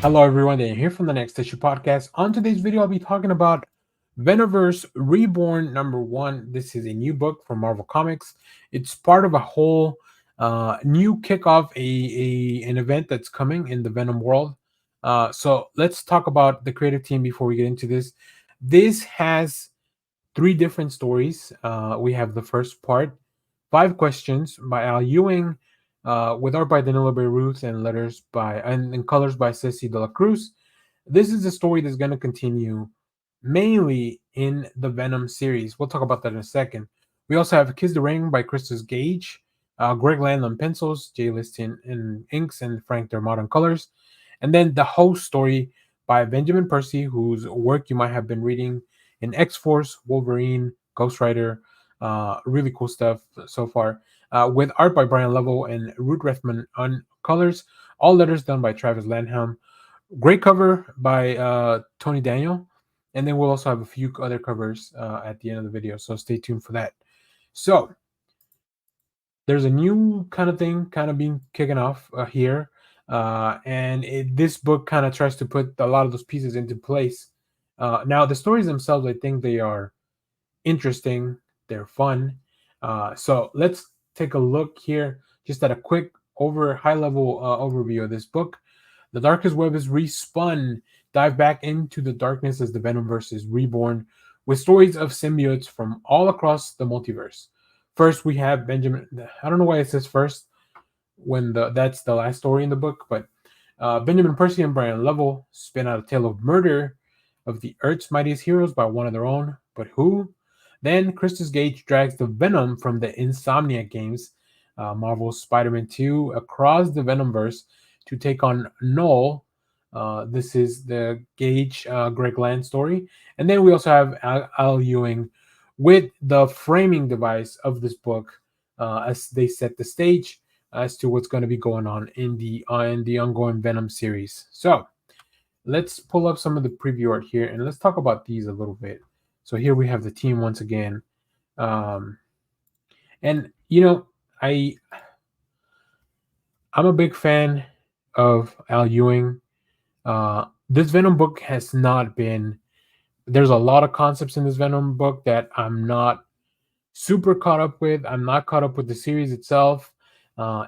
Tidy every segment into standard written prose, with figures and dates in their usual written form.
Hello, everyone. Dan here from the Next Issue Podcast. On today's video, I'll be talking about Venomverse Reborn #1. This is a new book from Marvel Comics. It's part of a whole new kickoff, an event that's coming in the Venom world. So let's talk about the creative team before we get into this. This has three different stories. We have the first part, Five Questions by Al Ewing, with art by Danilo Beirut and letters by and colors by Ceci de la Cruz. This is a story that's going to continue mainly in the Venom series. We'll talk about that in a second. We also have Kiss the Ring by Christus Gage, Greg Land on pencils, Jay Liston in inks, and Frank Dermott on colors. And then the host story by Benjamin Percy, whose work you might have been reading in X Force, Wolverine, Ghost Rider. Really cool stuff so far. With art by Brian Level and Ruth Rethman on colors. All letters done by Travis Lanham. Great cover by Tony Daniel. And then we'll also have a few other covers at the end of the video. So stay tuned for that. So there's a new kind of thing kind of being kicking off here. This book kind of tries to put a lot of those pieces into place. Now, the stories themselves, I think they are interesting. They're fun. So let's take a look here just at a quick high level overview of this book. The Darkest Web is Respun. Dive back into the darkness as the Venomverse is reborn with stories of symbiotes from all across the multiverse. First, we have Benjamin. I don't know why it says first when that's the last story in the book, but Benjamin Percy and Brian Level spin out a tale of murder of the Earth's mightiest heroes by one of their own, but who? Then Christus Gage drags the Venom from the Insomniac games, Marvel's Spider-Man 2, across the Venomverse to take on KNULL. This is the Gage Greg Land story. And then we also have Al Ewing with the framing device of this book as they set the stage as to what's going to be going on in the ongoing Venom series. So let's pull up some of the preview art here and let's talk about these a little bit. So here we have the team once again. And you know, I'm a big fan of Al Ewing. This Venom book has not been. There's a lot of concepts in this Venom book that I'm not super caught up with. I'm not caught up with the series itself.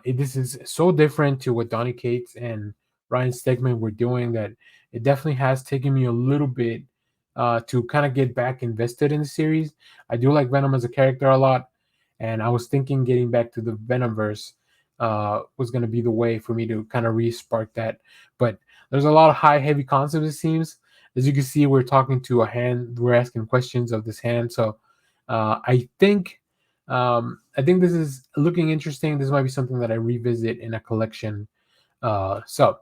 This is so different to what Donny Cates and Ryan Stegman were doing that it definitely has taken me a little bit to kind of get back invested in the series. I do like Venom as a character a lot, and I was thinking getting back to the Venomverse was going to be the way for me to kind of re-spark that. But there's a lot of high, heavy concepts, it seems. As you can see, we're talking to a hand. We're asking questions of this hand. So I think this is looking interesting. This might be something that I revisit in a collection. So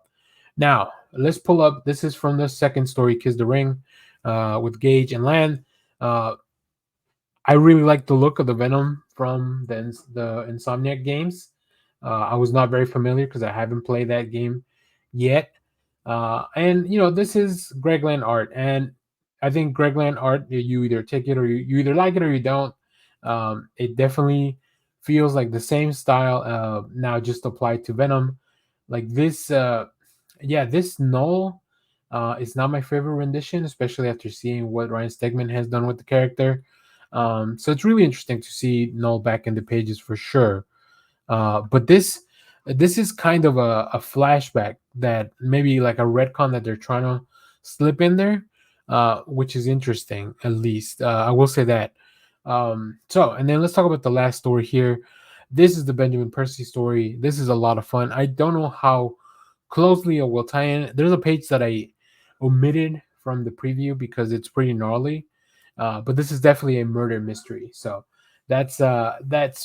now let's pull up. This is from the second story, Kiss the Ring, with Gage and Land. I really like the look of the Venom from the Insomniac games. I was not very familiar because I haven't played that game yet. And this is Greg Land art, and I think Greg Land art, you either take it or you either like it or you don't. It definitely feels like the same style now, just applied to Venom. Like this, this KNULL is not my favorite rendition, especially after seeing what Ryan Stegman has done with the character. So it's really interesting to see KNULL back in the pages for sure. But this is kind of a flashback that maybe like a retcon that they're trying to slip in there, which is interesting at least. I will say that. And then let's talk about the last story here. This is the Benjamin Percy story. This is a lot of fun. I don't know how closely it will tie in. There's a page that I omitted from the preview because it's pretty gnarly. But this is definitely a murder mystery. So that's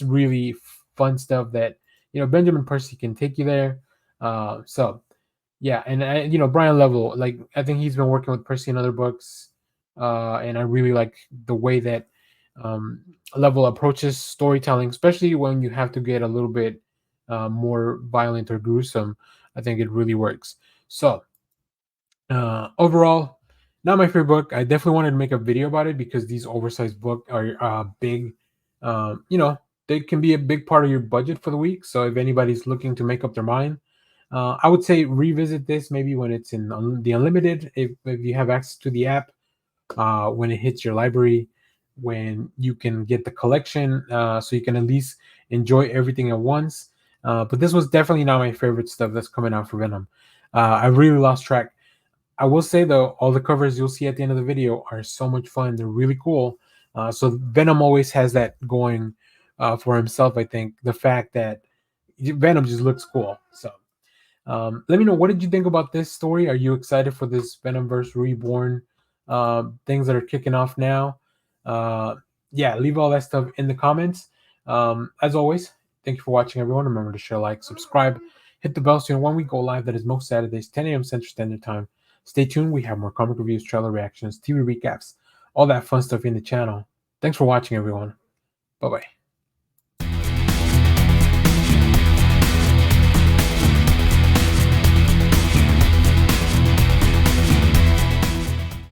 really fun stuff that Benjamin Percy can take you there. And Brian Level, like I think he's been working with Percy in other books, and I really like the way that Level approaches storytelling, especially when you have to get a little bit more violent or gruesome. I think it really works. So overall, not my favorite book. I definitely wanted to make a video about it because these oversized books are big. They can be a big part of your budget for the week. So if anybody's looking to make up their mind, I would say revisit this maybe when it's in the unlimited, if you have access to the app, when it hits your library, when you can get the collection, so you can at least enjoy everything at once. But this was definitely not my favorite stuff that's coming out for Venom. I really lost track. I will say though, all the covers you'll see at the end of the video are so much fun. They're really cool. So Venom always has that going for himself. I think the fact that Venom just looks cool. So let me know, what did you think about this story? Are you excited for this Venomverse Reborn things that are kicking off now? Uh, yeah, leave all that stuff in the comments. As always, thank you for watching, everyone. Remember to share, like, subscribe, hit the bell so you know when we go live. That is most Saturdays, 10 a.m. Central Standard Time. Stay tuned. We have more comic reviews, trailer reactions, TV recaps, all that fun stuff in the channel. Thanks for watching, everyone. Bye bye.